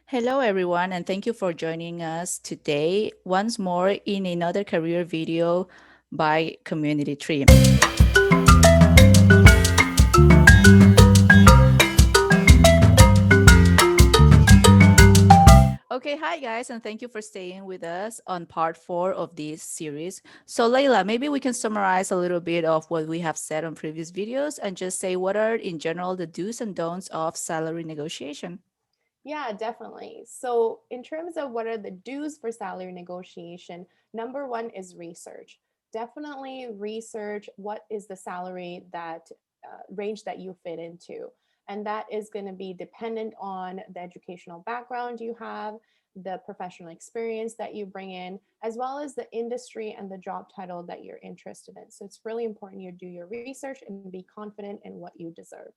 Hello, everyone, and thank you for joining us today once more in another career video by Community Tree. Okay, hi guys, and thank you for staying with us on part 4 of this series. So, Leila, maybe we can summarize a little bit of what we have said on previous videos and just say what are, in general, the do's and don'ts of salary negotiation. Yeah, definitely. So, in terms of what are the do's for salary negotiation, number one is research. Definitely research what is the salary that range that you fit into. And that is going to be dependent on the educational background you have, the professional experience that you bring in, as well as the industry and the job title that you're interested in. So, it's really important you do your research and be confident in what you deserve.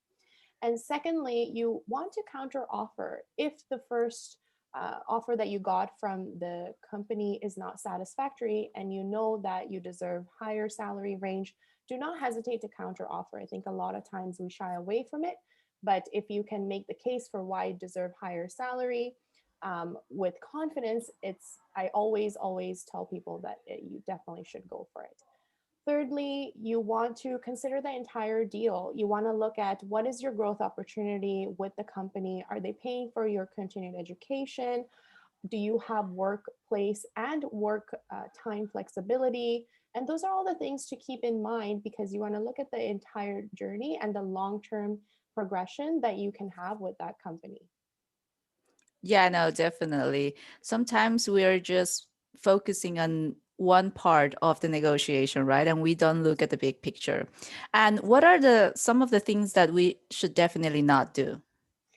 And secondly, you want to counter offer if the first offer that you got from the company is not satisfactory and you know that you deserve higher salary range. Do not hesitate to counter offer. I think a lot of times we shy away from it, but if you can make the case for why you deserve higher salary with confidence, it's I always tell people that you definitely should go for it. Thirdly, you want to consider the entire deal. You want to look at what is your growth opportunity with the company? Are they paying for your continued education? Do you have workplace and work time flexibility? And those are all the things to keep in mind because you want to look at the entire journey and the long term progression that you can have with that company. Yeah, no, definitely. Sometimes we are just focusing on one part of the negotiation, right? And we don't look at the big picture. And what are the some of the things that we should definitely not do?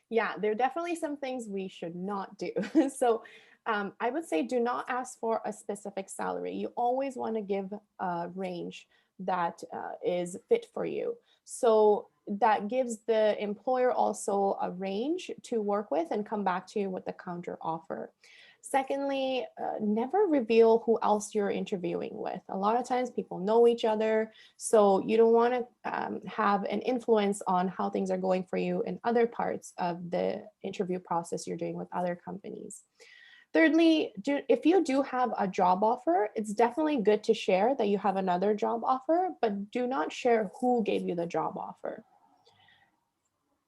Yeah, there are definitely some things we should not do. So I would say do not ask for a specific salary. You always want to give a range that is fit for you. So that gives the employer also a range to work with and come back to you with the counter offer. Secondly, never reveal who else you're interviewing with. A lot of times people know each other, so you don't want to have an influence on how things are going for you in other parts of the interview process you're doing with other companies. Thirdly, if you do have a job offer, it's definitely good to share that you have another job offer, but do not share who gave you the job offer.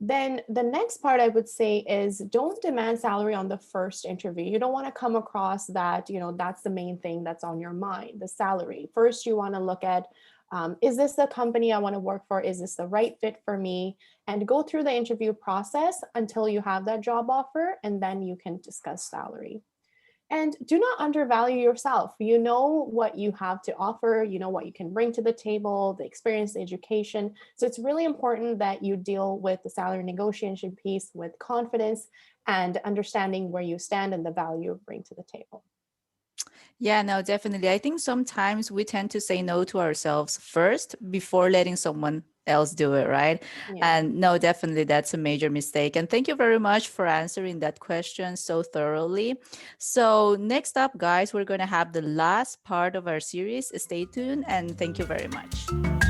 Then the next part I would say is don't demand salary on the first interview. You don't want to come across that, that's the main thing that's on your mind, the salary. First, you want to look at is this the company I want to work for? Is this the right fit for me? And go through the interview process until you have that job offer, and then you can discuss salary. And do not undervalue yourself. You know what you have to offer, you know what you can bring to the table, the experience, the education. So it's really important that you deal with the salary negotiation piece with confidence and understanding where you stand and the value you bring to the table. Yeah, no, definitely. I think sometimes we tend to say no to ourselves first before letting someone else do it, right? Yeah. And no, definitely that's a major mistake. And thank you very much for answering that question so thoroughly. So, next up, guys, we're going to have the last part of our series. Stay tuned and thank you very much.